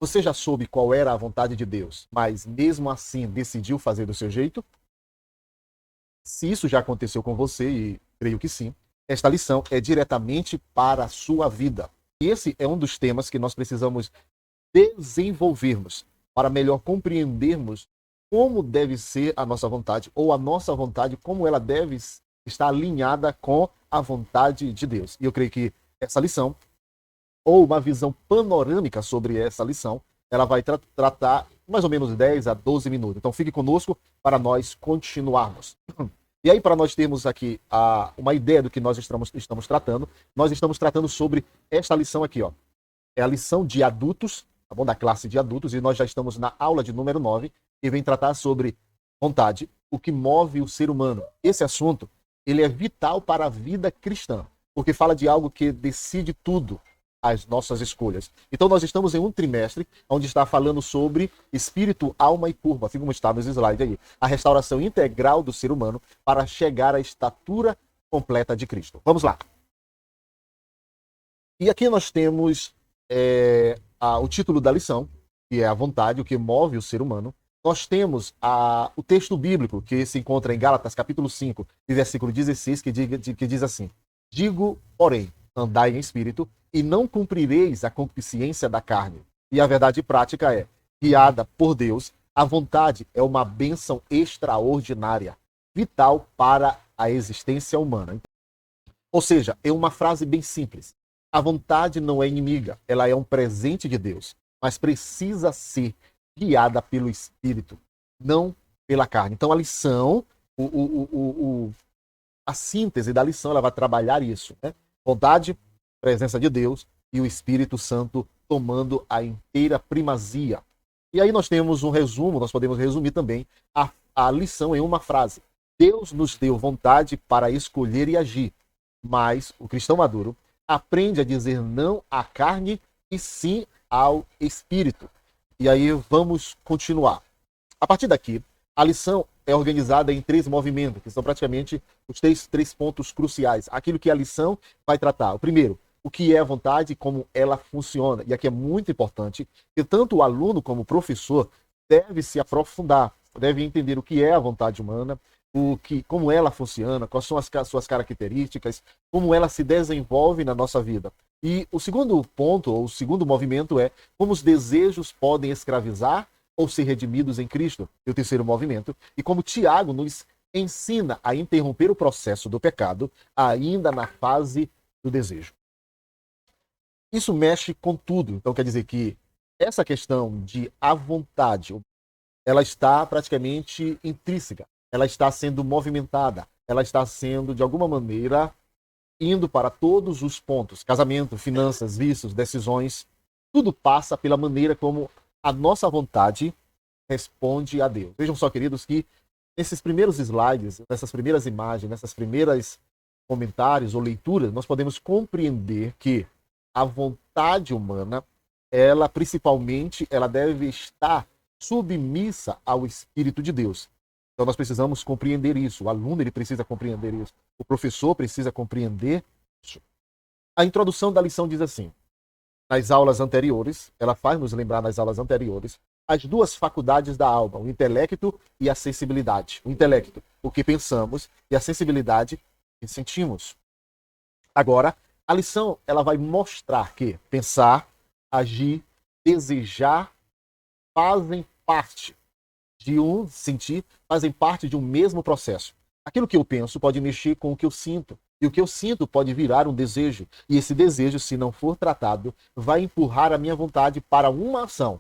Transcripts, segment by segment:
Você já soube qual era a vontade de Deus, mas mesmo assim decidiu fazer do seu jeito? Se isso já aconteceu com você, e creio que sim, esta lição é diretamente para a sua vida. E esse é um dos temas que nós precisamos desenvolvermos para melhor compreendermos como deve ser a nossa vontade, ou a nossa vontade, como ela deve estar alinhada com a vontade de Deus. E eu creio que essa lição, ou uma visão panorâmica sobre essa lição, ela vai tratar mais ou menos 10 a 12 minutos. Então fique conosco para nós continuarmos. E aí, para nós termos aqui uma ideia do que nós estamos tratando, nós estamos tratando sobre esta lição aqui, ó. É a lição de adultos, tá bom? Da classe de adultos, e nós já estamos na aula de número 9, que vem tratar sobre vontade, o que move o ser humano. Esse assunto, ele é vital para a vida cristã, porque fala de algo que decide tudo, as nossas escolhas. Então nós estamos em um trimestre onde está falando sobre espírito, alma e corpo, assim como está nos slides aí. A restauração integral do ser humano para chegar à estatura completa de Cristo. Vamos lá. E aqui nós temos o título da lição, que é a vontade, o que move o ser humano. Nós temos o texto bíblico, que se encontra em Gálatas, capítulo 5, e versículo 16, que diz assim: Digo, porém, andai em espírito, e não cumprireis a concupiscência da carne. E a verdade prática é, guiada por Deus, a vontade é uma bênção extraordinária, vital para a existência humana. Ou seja, é uma frase bem simples. A vontade não é inimiga, ela é um presente de Deus, mas precisa ser guiada pelo Espírito, não pela carne. Então a lição, a síntese da lição, ela vai trabalhar isso, né? Vontade, presença de Deus e o Espírito Santo tomando a inteira primazia. E aí nós temos um resumo, nós podemos resumir também a lição em uma frase. Deus nos deu vontade para escolher e agir, mas o cristão maduro aprende a dizer não à carne e sim ao Espírito. E aí vamos continuar. A partir daqui, a lição é organizada em 3 movimentos, que são praticamente os três pontos cruciais. Aquilo que a lição vai tratar. O primeiro, o que é a vontade e como ela funciona. E aqui é muito importante que tanto o aluno como o professor deve se aprofundar, deve entender o que é a vontade humana, como ela funciona, quais são as suas características, como ela se desenvolve na nossa vida. E o segundo ponto, ou o segundo movimento é como os desejos podem escravizar ou ser redimidos em Cristo. E o terceiro movimento, e como Tiago nos ensina a interromper o processo do pecado ainda na fase do desejo. Isso mexe com tudo. Então quer dizer que essa questão de a vontade, ela está praticamente intrínseca. Ela está sendo movimentada. Ela está sendo, de alguma maneira, indo para todos os pontos. Casamento, finanças, vícios, decisões. Tudo passa pela maneira como a nossa vontade responde a Deus. Vejam só, queridos, que nesses primeiros slides, nessas primeiras imagens, nessas primeiras comentários ou leituras, nós podemos compreender que a vontade humana, ela principalmente, ela deve estar submissa ao Espírito de Deus. Então nós precisamos compreender isso. O aluno ele precisa compreender isso. O professor precisa compreender isso. A introdução da lição diz assim: nas aulas anteriores, ela faz nos lembrar nas aulas anteriores, as duas faculdades da alma, o intelecto e a sensibilidade. O intelecto, o que pensamos, e a sensibilidade, o que sentimos. Agora, a lição ela vai mostrar que pensar, agir, desejar fazem parte de sentir, fazem parte de um mesmo processo. Aquilo que eu penso pode mexer com o que eu sinto. E o que eu sinto pode virar um desejo. E esse desejo, se não for tratado, vai empurrar a minha vontade para uma ação,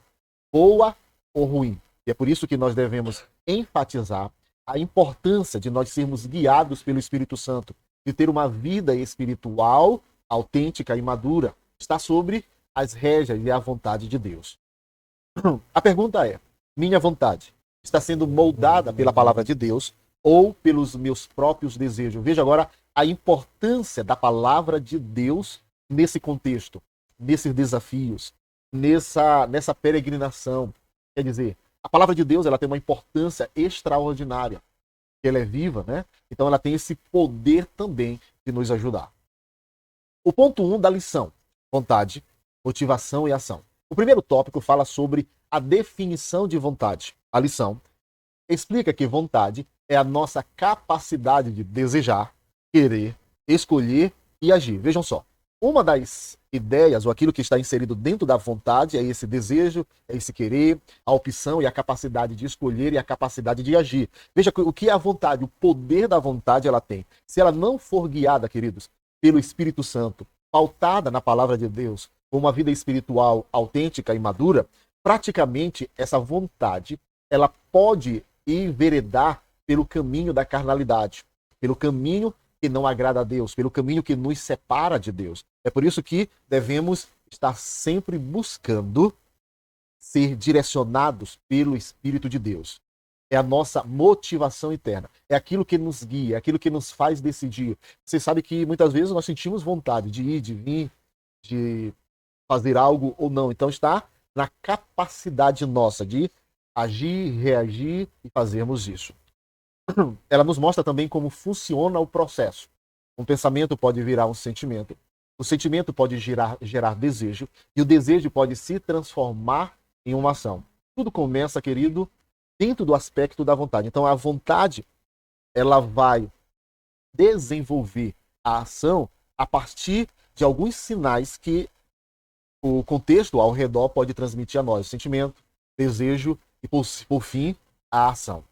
boa ou ruim. E é por isso que nós devemos enfatizar a importância de nós sermos guiados pelo Espírito Santo, de ter uma vida espiritual, autêntica e madura. Está sobre as rédeas e a vontade de Deus. A pergunta é: minha vontade está sendo moldada pela palavra de Deus ou pelos meus próprios desejos? Veja agora a importância da palavra de Deus nesse contexto, nesses desafios, nessa peregrinação. Quer dizer, a palavra de Deus ela tem uma importância extraordinária. Ela é viva, né? Então ela tem esse poder também de nos ajudar. O ponto 1 da lição: vontade, motivação e ação. O primeiro tópico fala sobre a definição de vontade. A lição explica que vontade é a nossa capacidade de desejar, querer, escolher e agir. Vejam só, uma das ideias, ou aquilo que está inserido dentro da vontade, é esse desejo, é esse querer, a opção e a capacidade de escolher e a capacidade de agir. Veja o que é a vontade, o poder da vontade ela tem. Se ela não for guiada, queridos, pelo Espírito Santo, pautada na palavra de Deus, com uma vida espiritual autêntica e madura, praticamente essa vontade, ela pode enveredar pelo caminho da carnalidade, pelo caminho que não agrada a Deus, pelo caminho que nos separa de Deus. É por isso que devemos estar sempre buscando ser direcionados pelo Espírito de Deus. É a nossa motivação interna. É aquilo que nos guia, é aquilo que nos faz decidir. Você sabe que muitas vezes nós sentimos vontade de ir, de vir, de fazer algo ou não. Então está na capacidade nossa de agir, reagir e fazermos isso. Ela nos mostra também como funciona o processo. Um pensamento pode virar um sentimento, o sentimento pode gerar desejo, e o desejo pode se transformar em uma ação. Tudo começa, querido, dentro do aspecto da vontade. Então, a vontade, ela vai desenvolver a ação a partir de alguns sinais que o contexto ao redor pode transmitir a nós. Sentimento, desejo e, por fim, a ação.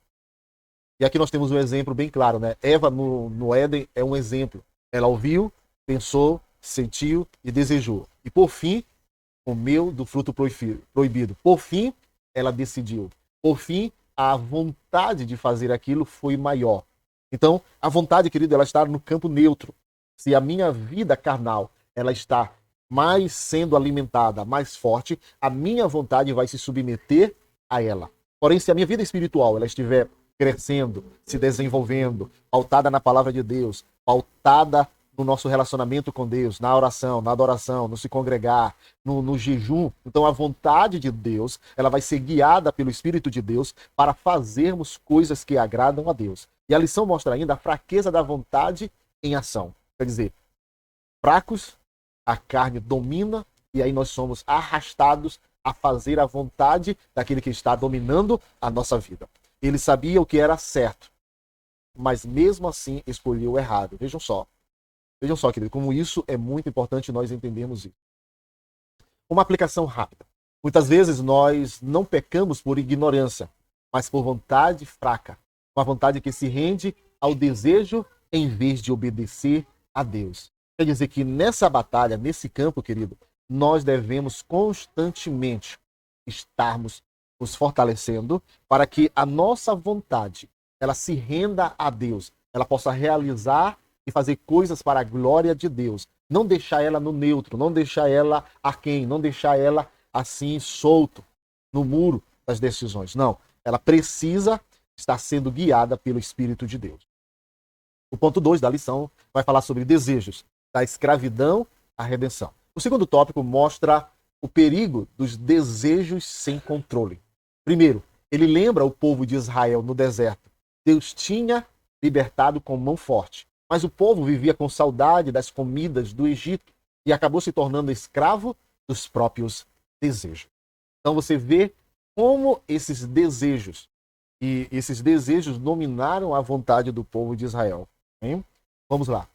E aqui nós temos um exemplo bem claro, né? Eva no Éden é um exemplo. Ela ouviu, pensou, sentiu e desejou. E por fim, comeu do fruto proibido. Por fim, ela decidiu. Por fim, a vontade de fazer aquilo foi maior. Então, a vontade, querido, ela está no campo neutro. Se a minha vida carnal, ela está mais sendo alimentada, mais forte, a minha vontade vai se submeter a ela. Porém, se a minha vida espiritual, ela estiver crescendo, se desenvolvendo, pautada na palavra de Deus, pautada no nosso relacionamento com Deus, na oração, na adoração, no se congregar, no jejum. Então a vontade de Deus, ela vai ser guiada pelo Espírito de Deus para fazermos coisas que agradam a Deus. E a lição mostra ainda a fraqueza da vontade em ação. Quer dizer, fracos, a carne domina e aí nós somos arrastados a fazer a vontade daquele que está dominando a nossa vida. Ele sabia o que era certo, mas mesmo assim escolheu o errado. Vejam só, querido, como isso é muito importante nós entendermos isso. Uma aplicação rápida. Muitas vezes nós não pecamos por ignorância, mas por vontade fraca. Uma vontade que se rende ao desejo em vez de obedecer a Deus. Quer dizer que nessa batalha, nesse campo, querido, nós devemos constantemente estarmos nos fortalecendo para que a nossa vontade ela se renda a Deus, ela possa realizar e fazer coisas para a glória de Deus. Não deixar ela no neutro, não deixar ela aquém, não deixar ela assim solto no muro das decisões. Não, ela precisa estar sendo guiada pelo Espírito de Deus. O ponto 2 da lição vai falar sobre desejos, da escravidão à redenção. O segundo tópico mostra o perigo dos desejos sem controle. Primeiro, ele lembra o povo de Israel no deserto. Deus tinha libertado com mão forte, mas o povo vivia com saudade das comidas do Egito e acabou se tornando escravo dos próprios desejos. Então você vê como esses desejos dominaram a vontade do povo de Israel. Hein? Vamos lá.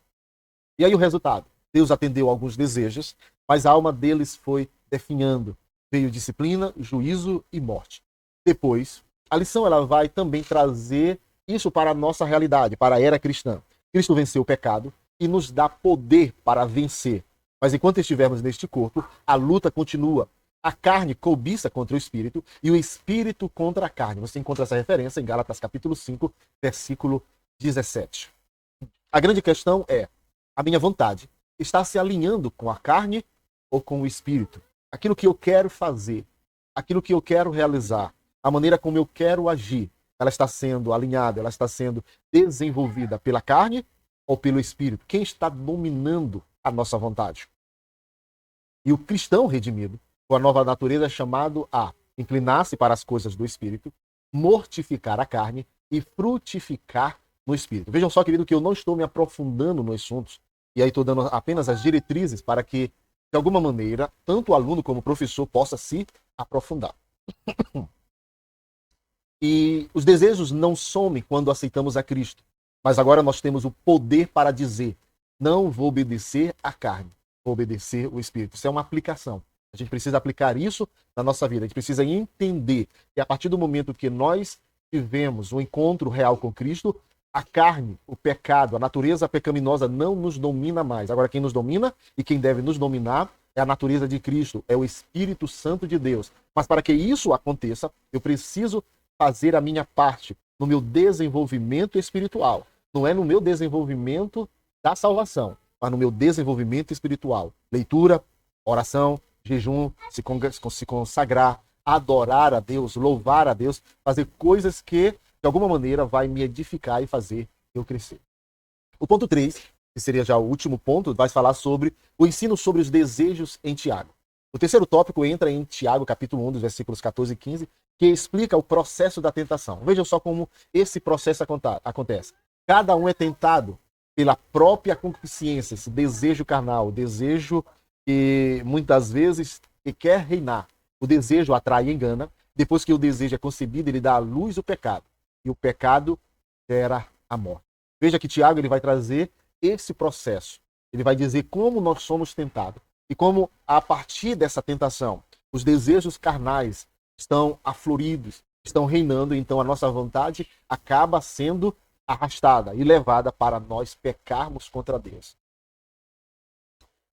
E aí o resultado? Deus atendeu alguns desejos, mas a alma deles foi definhando. Veio disciplina, juízo e morte. Depois, a lição ela vai também trazer isso para a nossa realidade, para a era cristã. Cristo venceu o pecado e nos dá poder para vencer. Mas enquanto estivermos neste corpo, a luta continua. A carne cobiça contra o espírito e o espírito contra a carne. Você encontra essa referência em Gálatas capítulo 5, versículo 17. A grande questão é, a minha vontade está se alinhando com a carne ou com o espírito? Aquilo que eu quero fazer, aquilo que eu quero realizar, a maneira como eu quero agir, ela está sendo alinhada, ela está sendo desenvolvida pela carne ou pelo espírito? Quem está dominando a nossa vontade? E o cristão redimido, com a nova natureza, é chamado a inclinar-se para as coisas do espírito, mortificar a carne e frutificar no espírito. Vejam só, querido, que eu não estou me aprofundando nos assuntos, e aí estou dando apenas as diretrizes para que de alguma maneira, tanto o aluno como o professor possa se aprofundar. E os desejos não somem quando aceitamos a Cristo. Mas agora nós temos o poder para dizer: não vou obedecer à carne, vou obedecer o Espírito. Isso é uma aplicação. A gente precisa aplicar isso na nossa vida. A gente precisa entender que a partir do momento que nós tivemos um encontro real com Cristo, a carne, o pecado, a natureza pecaminosa não nos domina mais. Agora, quem nos domina e quem deve nos dominar é a natureza de Cristo, é o Espírito Santo de Deus. Mas para que isso aconteça, eu preciso fazer a minha parte no meu desenvolvimento espiritual. Não é no meu desenvolvimento da salvação, mas no meu desenvolvimento espiritual. Leitura, oração, jejum, se consagrar, adorar a Deus, louvar a Deus, fazer coisas que, de alguma maneira, vai me edificar e fazer eu crescer. O ponto 3, que seria já o último ponto, vai falar sobre o ensino sobre os desejos em Tiago. O terceiro tópico entra em Tiago, capítulo 1, dos versículos 14 e 15, que explica o processo da tentação. Vejam só como esse processo acontece. Cada um é tentado pela própria concupiscência, esse desejo carnal, o desejo que muitas vezes quer reinar. O desejo atrai e engana. Depois que o desejo é concebido, ele dá à luz o pecado. E o pecado gera a morte. Veja que Tiago ele vai trazer esse processo. Ele vai dizer como nós somos tentados. E como, a partir dessa tentação, os desejos carnais estão afloridos, estão reinando. Então a nossa vontade acaba sendo arrastada e levada para nós pecarmos contra Deus.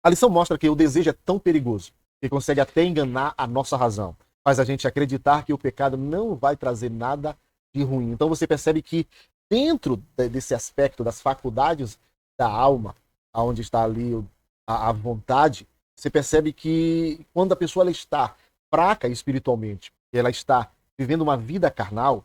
A lição mostra que o desejo é tão perigoso que consegue até enganar a nossa razão. Faz a gente acreditar que o pecado não vai trazer nada de ruim. Então você percebe que dentro desse aspecto das faculdades da alma, onde está ali a vontade, você percebe que quando a pessoa ela está fraca espiritualmente, ela está vivendo uma vida carnal,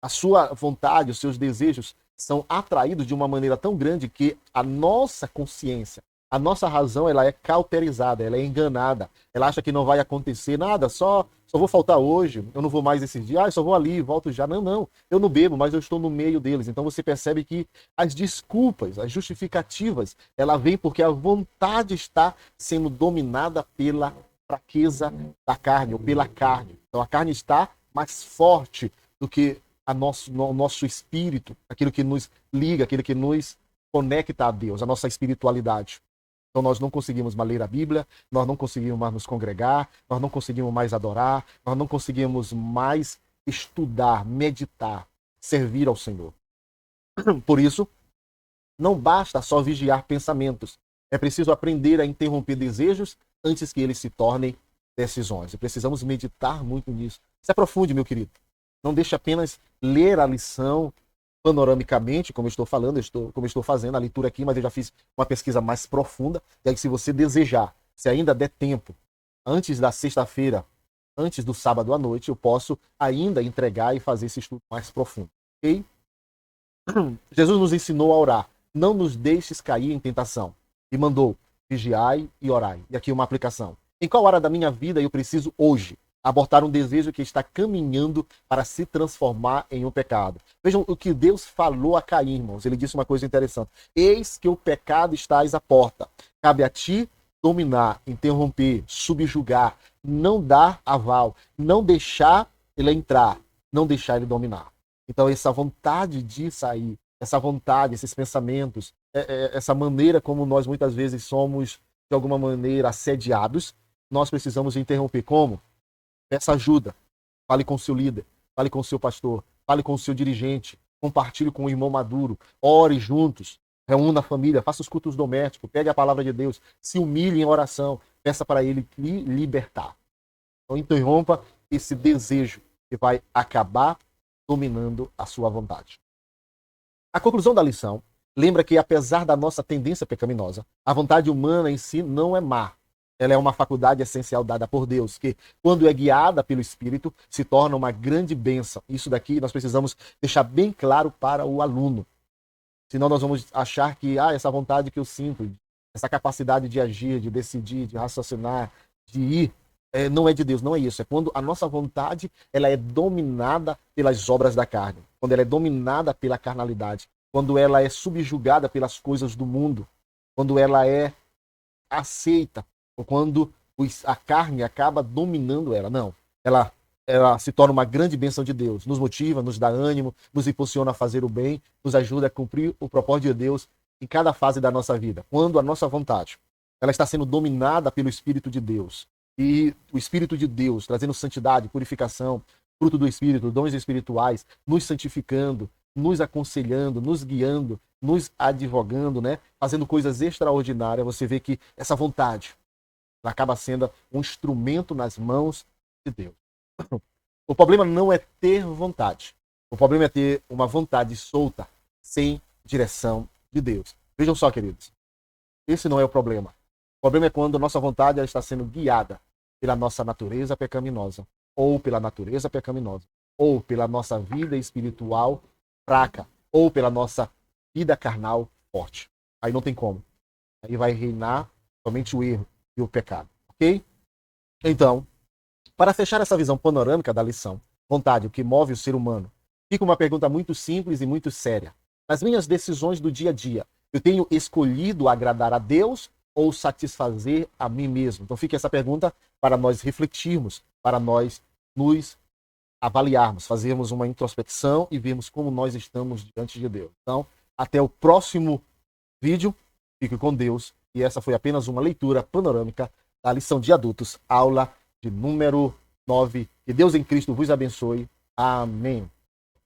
a sua vontade, os seus desejos são atraídos de uma maneira tão grande que a nossa consciência, a nossa razão, ela é cauterizada, ela é enganada. Ela acha que não vai acontecer nada, só vou faltar hoje, eu não vou mais esses dias, eu só vou ali, volto já. Não, eu não bebo, mas eu estou no meio deles. Então você percebe que as desculpas, as justificativas, ela vem porque a vontade está sendo dominada pela fraqueza da carne, ou pela carne. Então a carne está mais forte do que o nosso espírito, aquilo que nos liga, aquilo que nos conecta a Deus, a nossa espiritualidade. Então nós não conseguimos mais ler a Bíblia, nós não conseguimos mais nos congregar, nós não conseguimos mais adorar, nós não conseguimos mais estudar, meditar, servir ao Senhor. Por isso, não basta só vigiar pensamentos. É preciso aprender a interromper desejos antes que eles se tornem decisões. E precisamos meditar muito nisso. Se aprofunde, meu querido. Não deixe apenas ler a lição panoramicamente, como eu estou falando, como eu estou fazendo a leitura aqui, mas eu já fiz uma pesquisa mais profunda. E aí, se você desejar, se ainda der tempo, antes da sexta-feira, antes do sábado à noite, eu posso ainda entregar e fazer esse estudo mais profundo. Ok? Jesus nos ensinou a orar. Não nos deixes cair em tentação. E mandou: vigiai e orai. E aqui uma aplicação. Em qual hora da minha vida eu preciso hoje abortar um desejo que está caminhando para se transformar em um pecado? Vejam o que Deus falou a Caim, irmãos. Ele disse uma coisa interessante. Eis que o pecado está à porta. Cabe a ti dominar, interromper, subjugar, não dar aval, não deixar ele entrar, não deixar ele dominar. Então essa vontade de sair, essa vontade, esses pensamentos, essa maneira como nós muitas vezes somos, de alguma maneira, assediados, nós precisamos interromper. Como? Peça ajuda, fale com o seu líder, fale com o seu pastor, fale com o seu dirigente, compartilhe com o irmão maduro, ore juntos, reúna a família, faça os cultos domésticos, pegue a palavra de Deus, se humilhe em oração, peça para ele lhe libertar. Então interrompa esse desejo que vai acabar dominando a sua vontade. A conclusão da lição lembra que, apesar da nossa tendência pecaminosa, a vontade humana em si não é má. Ela é uma faculdade essencial dada por Deus, que, quando é guiada pelo Espírito, se torna uma grande bênção. Isso daqui nós precisamos deixar bem claro para o aluno. Senão nós vamos achar que essa vontade que eu sinto, essa capacidade de agir, de decidir, de raciocinar, de ir, não é de Deus. Não é isso. É quando a nossa vontade ela é dominada pelas obras da carne. Quando ela é dominada pela carnalidade. Quando ela é subjugada pelas coisas do mundo. Quando ela é aceita quando a carne acaba dominando ela. Não. Ela se torna uma grande bênção de Deus. Nos motiva, nos dá ânimo, nos impulsiona a fazer o bem, nos ajuda a cumprir o propósito de Deus em cada fase da nossa vida. Quando a nossa vontade ela está sendo dominada pelo Espírito de Deus. E o Espírito de Deus, trazendo santidade, purificação, fruto do Espírito, dons espirituais, nos santificando, nos aconselhando, nos guiando, nos advogando, né? Fazendo coisas extraordinárias. Você vê que essa vontade ela acaba sendo um instrumento nas mãos de Deus. O problema não é ter vontade. O problema é ter uma vontade solta, sem direção de Deus. Vejam só, queridos. Esse não é o problema. O problema é quando a nossa vontade ela está sendo guiada pela nossa natureza pecaminosa, ou pela natureza pecaminosa, ou pela nossa vida espiritual fraca, ou pela nossa vida carnal forte. Aí não tem como. Aí vai reinar somente o erro e o pecado. Ok? Então, para fechar essa visão panorâmica da lição, vontade, o que move o ser humano, fica uma pergunta muito simples e muito séria. Nas minhas decisões do dia a dia, eu tenho escolhido agradar a Deus ou satisfazer a mim mesmo? Então fica essa pergunta para nós refletirmos, para nós nos avaliarmos, fazermos uma introspecção e vermos como nós estamos diante de Deus. Então, até o próximo vídeo. Fique com Deus. E essa foi apenas uma leitura panorâmica da lição de adultos, aula de número 9. Que Deus em Cristo vos abençoe. Amém.